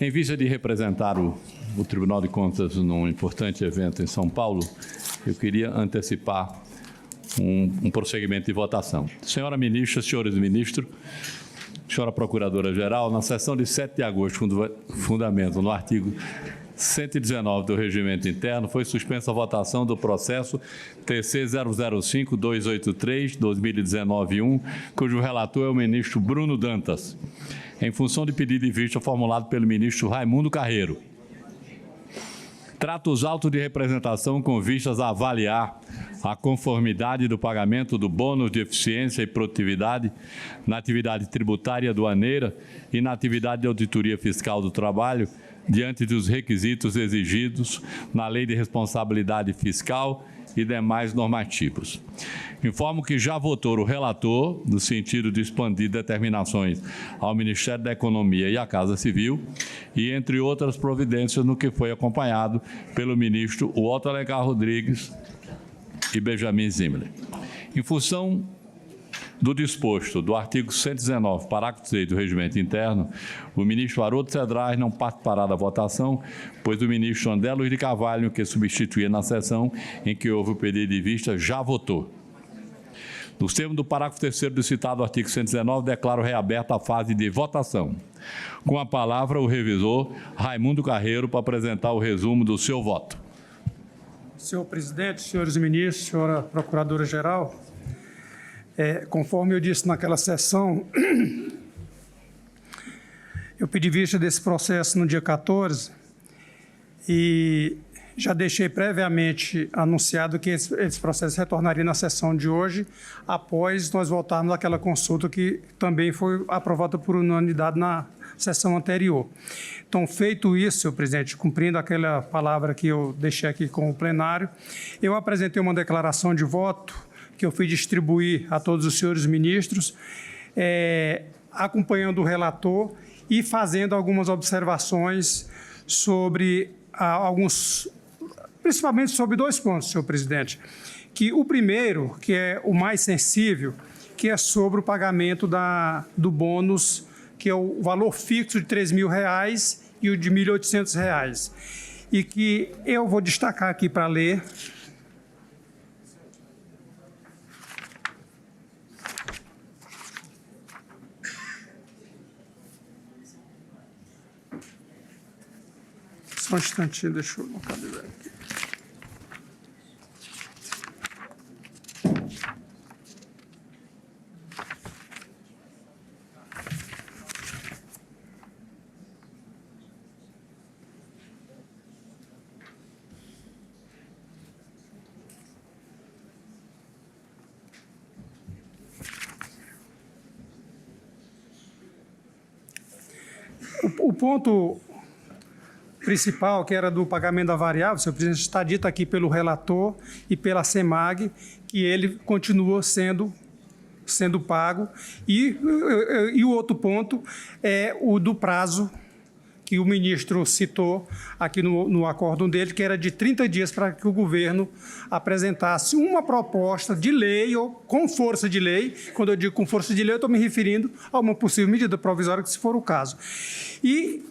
Em vista de representar o Tribunal de Contas num importante evento em São Paulo, eu queria antecipar um prosseguimento de votação. Senhora Ministra, senhores ministros, senhora Procuradora-Geral, na sessão de 7 de agosto, com fundamento no artigo 119 do Regimento Interno, foi suspensa a votação do processo TC 005-283-2019-1, cujo relator é o ministro Bruno Dantas, em função de pedido de vista formulado pelo ministro Raimundo Carreiro. Trata os autos de representação com vistas a avaliar a conformidade do pagamento do bônus de eficiência e produtividade na atividade tributária aduaneira e na atividade de auditoria fiscal do trabalho, diante dos requisitos exigidos na Lei de Responsabilidade Fiscal e demais normativos. Informo que já votou o relator, no sentido de expandir determinações ao Ministério da Economia e à Casa Civil, e entre outras providências, no que foi acompanhado pelo ministro Otto Alencar Rodrigues e Benjamin Zimmermann. Em função do disposto do artigo 119, parágrafo 6 do Regimento Interno, o ministro Haroldo Cedrais não participará da votação, pois o ministro André Luiz de Carvalho, que substituía na sessão em que houve o pedido de vista, já votou. Nos termos do parágrafo 3º do citado artigo 119, declaro reaberta a fase de votação. Com a palavra, o revisor Raimundo Carreiro para apresentar o resumo do seu voto. Senhor presidente, senhores ministros, senhora Procuradora-Geral, conforme eu disse naquela sessão, eu pedi vista desse processo no dia 14 e já deixei previamente anunciado que esse processo retornaria na sessão de hoje, após nós voltarmos àquela consulta que também foi aprovada por unanimidade na sessão anterior. Então, feito isso, senhor presidente, cumprindo aquela palavra que eu deixei aqui com o plenário, eu apresentei uma declaração de voto que eu fui distribuir a todos os senhores ministros, acompanhando o relator e fazendo algumas observações sobre principalmente sobre 2 pontos, senhor presidente. Que o primeiro, que é o mais sensível, que é sobre o pagamento do bônus, que é o valor fixo de R$ 3.000 e o de R$ 1.800. E que eu vou destacar aqui para ler. Só um instantinho, deixa eu localizar aqui. O ponto principal, que era do pagamento da variável, senhor presidente, está dito aqui pelo relator e pela CEMAG, que ele continua sendo pago. E o outro ponto é o do prazo, que o ministro citou aqui no acórdão dele, que era de 30 dias para que o governo apresentasse uma proposta de lei ou com força de lei. Quando eu digo com força de lei, eu estou me referindo a uma possível medida provisória, se for o caso. E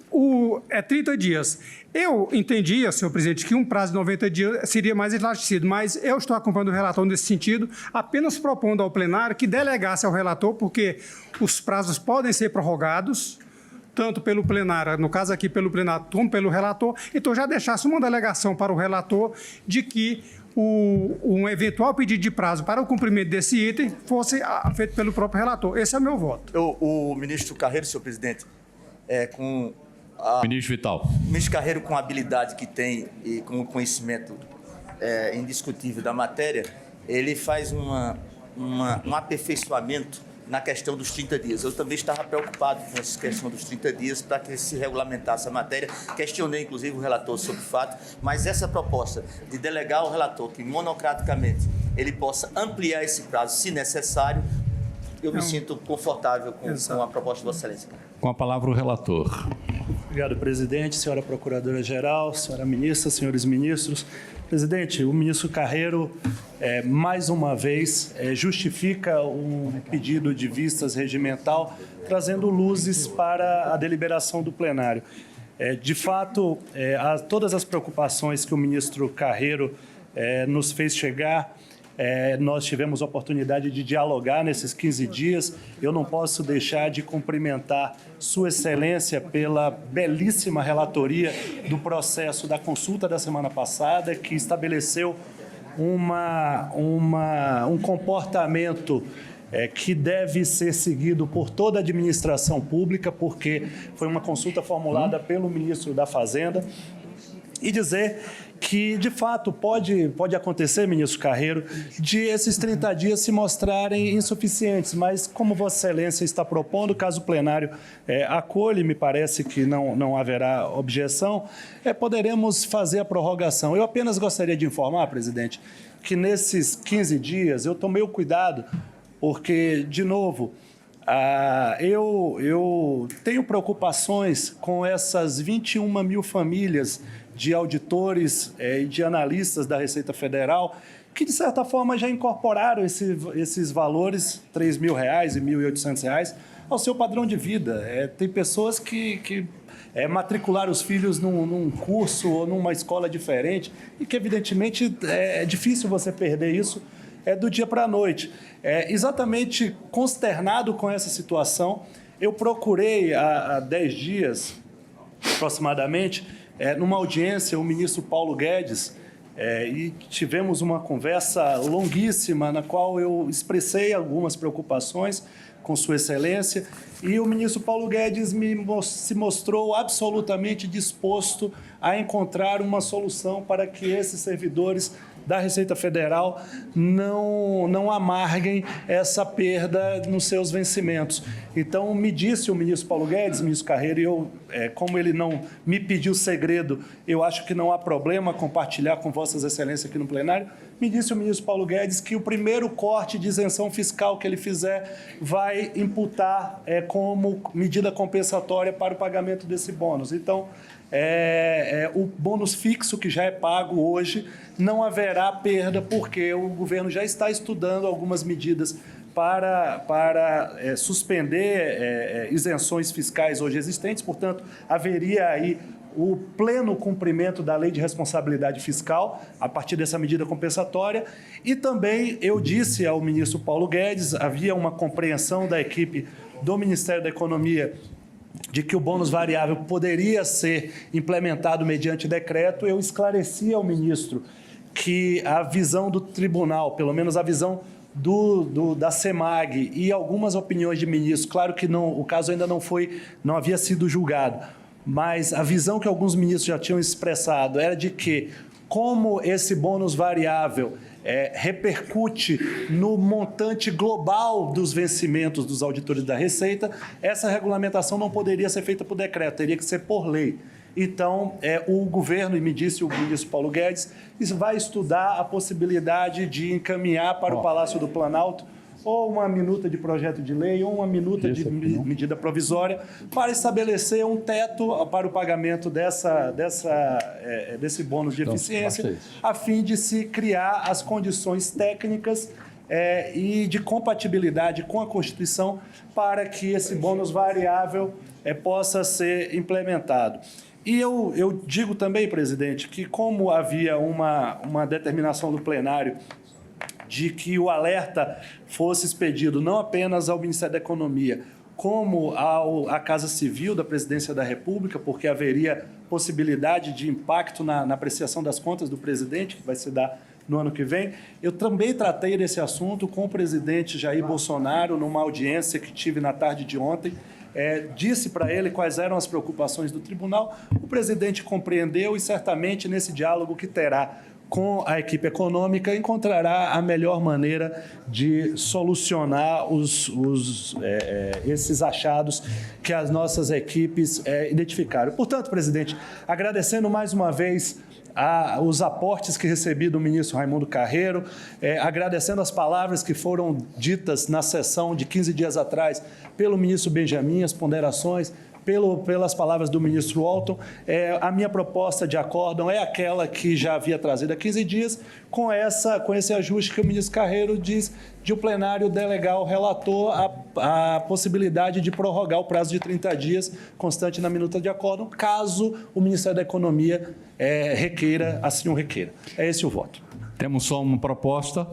30 dias. Eu entendia, senhor presidente, que um prazo de 90 dias seria mais esclarecido, mas eu estou acompanhando o relator nesse sentido, apenas propondo ao plenário que delegasse ao relator, porque os prazos podem ser prorrogados, tanto pelo plenário, no caso aqui pelo plenário, como pelo relator, então já deixasse uma delegação para o relator de que um eventual pedido de prazo para o cumprimento desse item fosse feito pelo próprio relator. Esse é o meu voto. O ministro Carreiro, senhor presidente, Ministro Vital. O ministro Carreiro, com a habilidade que tem e com o conhecimento indiscutível da matéria, ele faz um aperfeiçoamento na questão dos 30 dias. Eu também estava preocupado com essa questão dos 30 dias para que se regulamentasse a matéria. Questionei, inclusive, o relator sobre o fato, mas essa proposta de delegar ao relator que, monocraticamente, ele possa ampliar esse prazo, se necessário, eu me sinto confortável com a proposta de Vossa Excelência. Com a palavra o relator. Obrigado, presidente, senhora Procuradora-Geral, senhora ministra, senhores ministros. Presidente, o ministro Carreiro, mais uma vez, justifica um pedido de vistas regimental, trazendo luzes para a deliberação do plenário. De fato, todas as preocupações que o ministro Carreiro nos fez chegar, nós tivemos a oportunidade de dialogar nesses 15 dias. Eu não posso deixar de cumprimentar Sua Excelência pela belíssima relatoria do processo da consulta da semana passada, que estabeleceu um comportamento que deve ser seguido por toda a administração pública, porque foi uma consulta formulada pelo ministro da Fazenda, e dizer que, de fato, pode acontecer, ministro Carreiro, de esses 30 dias se mostrarem insuficientes, mas como Vossa Excelência está propondo, caso o plenário acolhe, me parece que não haverá objeção, poderemos fazer a prorrogação. Eu apenas gostaria de informar, presidente, que nesses 15 dias eu tomei o cuidado, porque, de novo, eu tenho preocupações com essas 21 mil famílias de auditores e de analistas da Receita Federal que, de certa forma, já incorporaram esses valores, R$ 3.000 e R$ 1.800, ao seu padrão de vida. Tem pessoas que matricularam os filhos num curso ou numa escola diferente e que, evidentemente, é difícil você perder isso do dia para a noite. Exatamente consternado com essa situação, eu procurei há 10 dias, aproximadamente, numa audiência, o ministro Paulo Guedes, e tivemos uma conversa longuíssima na qual eu expressei algumas preocupações com Sua Excelência, e o ministro Paulo Guedes se mostrou absolutamente disposto a encontrar uma solução para que esses servidores da Receita Federal não amarguem essa perda nos seus vencimentos. Então, me disse o ministro Paulo Guedes, ministro Carreiro, e eu, como ele não me pediu segredo, eu acho que não há problema compartilhar com Vossas Excelências aqui no plenário, me disse o ministro Paulo Guedes que o primeiro corte de isenção fiscal que ele fizer vai imputar como medida compensatória para o pagamento desse bônus. Então, o bônus fixo que já é pago hoje, não haverá perda, porque o governo já está estudando algumas medidas para suspender isenções fiscais hoje existentes. Portanto, haveria aí o pleno cumprimento da Lei de Responsabilidade Fiscal a partir dessa medida compensatória. E também eu disse ao ministro Paulo Guedes, havia uma compreensão da equipe do Ministério da Economia de que o bônus variável poderia ser implementado mediante decreto. Eu esclareci ao ministro que a visão do tribunal, pelo menos a visão da CEMAG e algumas opiniões de ministros, claro que o caso ainda não havia sido julgado, mas a visão que alguns ministros já tinham expressado era de que, como esse bônus variável repercute no montante global dos vencimentos dos auditores da Receita, essa regulamentação não poderia ser feita por decreto, teria que ser por lei. Então, o governo, e me disse o ministro Paulo Guedes, vai estudar a possibilidade de encaminhar para o Palácio do Planalto ou uma minuta de projeto de lei ou uma minuta de medida provisória para estabelecer um teto para o pagamento desse bônus de eficiência, a fim de se criar as condições técnicas e de compatibilidade com a Constituição para que esse bônus variável possa ser implementado. E eu digo também, presidente, que como havia uma determinação do plenário de que o alerta fosse expedido não apenas ao Ministério da Economia, como à Casa Civil da Presidência da República, porque haveria possibilidade de impacto na apreciação das contas do presidente, que vai se dar no ano que vem. Eu também tratei desse assunto com o presidente Jair Bolsonaro numa audiência que tive na tarde de ontem. Disse para ele quais eram as preocupações do tribunal. O presidente compreendeu e certamente nesse diálogo que terá com a equipe econômica encontrará a melhor maneira de solucionar esses achados que as nossas equipes identificaram. Portanto, presidente, agradecendo mais uma vez os aportes que recebi do ministro Raimundo Carreiro, agradecendo as palavras que foram ditas na sessão de 15 dias atrás pelo ministro Benjamin, as ponderações pelas palavras do ministro Walton, a minha proposta de acórdão é aquela que já havia trazido há 15 dias, com esse ajuste que o ministro Carreiro diz de o plenário delegar ao relator a possibilidade de prorrogar o prazo de 30 dias, constante na minuta de acórdão, caso o Ministério da Economia requeira, assim o requeira. É esse o voto. Temos só uma proposta.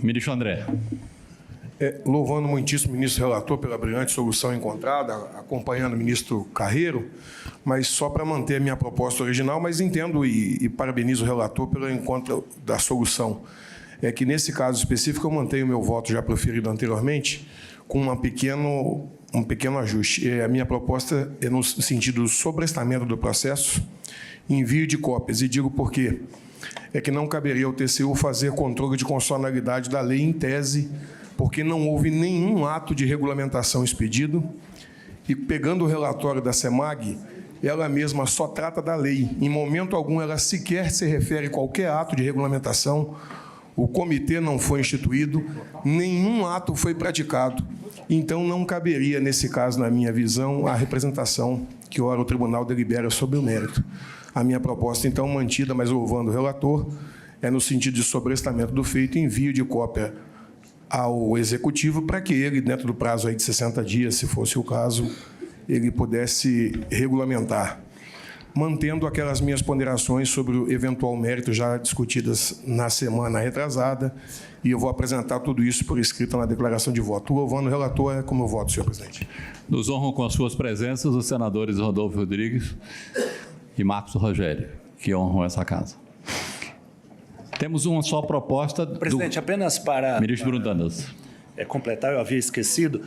Ministro André. Louvando muitíssimo o ministro relator pela brilhante solução encontrada, acompanhando o ministro Carreiro, mas só para manter a minha proposta original, mas entendo e parabenizo o relator pelo encontro da solução. É que, nesse caso específico, eu mantenho o meu voto já proferido anteriormente, com um pequeno ajuste. A minha proposta é no sentido do sobrestamento do processo, envio de cópias, e digo por quê. É que não caberia ao TCU fazer controle de constitucionalidade da lei em tese, porque não houve nenhum ato de regulamentação expedido, e, pegando o relatório da CEMAG, ela mesma só trata da lei. Em momento algum, ela sequer se refere a qualquer ato de regulamentação. O comitê não foi instituído, nenhum ato foi praticado. Então, não caberia, nesse caso, na minha visão, a representação que ora o tribunal delibera sobre o mérito. A minha proposta, então, mantida, mas louvando o relator, é no sentido de sobrestamento do feito, envio de cópia ao Executivo para que ele, dentro do prazo aí de 60 dias, se fosse o caso, ele pudesse regulamentar, mantendo aquelas minhas ponderações sobre o eventual mérito já discutidas na semana retrasada, e eu vou apresentar tudo isso por escrito na declaração de voto. Louvando o relator, é como eu voto, senhor presidente. Nos honram com as suas presenças os senadores Rodolfo Rodrigues e Marcos Rogério, que honram essa casa. Temos uma só proposta Presidente, apenas para... Ministro Bruno Dantas. Completar, eu havia esquecido,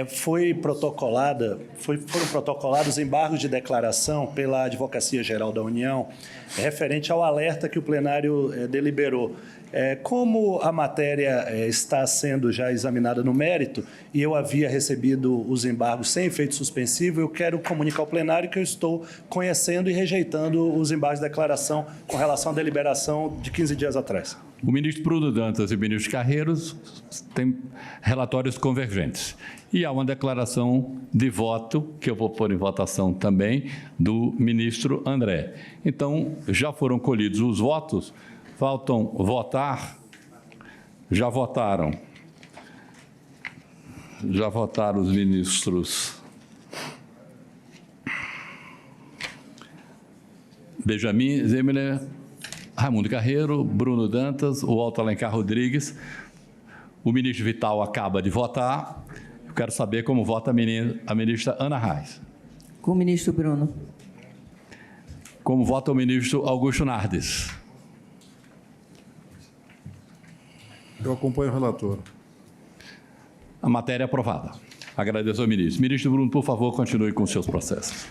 foram protocolados embargos de declaração pela Advocacia Geral da União, referente ao alerta que o plenário deliberou. Como a matéria está sendo já examinada no mérito, e eu havia recebido os embargos sem efeito suspensivo, eu quero comunicar ao plenário que eu estou conhecendo e rejeitando os embargos de declaração com relação à deliberação de 15 dias atrás. O ministro Bruno Dantas e o ministro Carreiros têm relatórios convergentes. E há uma declaração de voto, que eu vou pôr em votação também, do ministro André. Então, já foram colhidos os votos, faltam votar. Já votaram os ministros Benjamin Zimmer, Raimundo Carreiro, Bruno Dantas, o Walter Alencar Rodrigues. O ministro Vital acaba de votar. Eu quero saber como vota a ministra Ana Reis. Com o ministro Bruno. Como vota o ministro Augusto Nardes. Eu acompanho o relator. A matéria é aprovada. Agradeço ao ministro. Ministro Bruno, por favor, continue com os seus processos.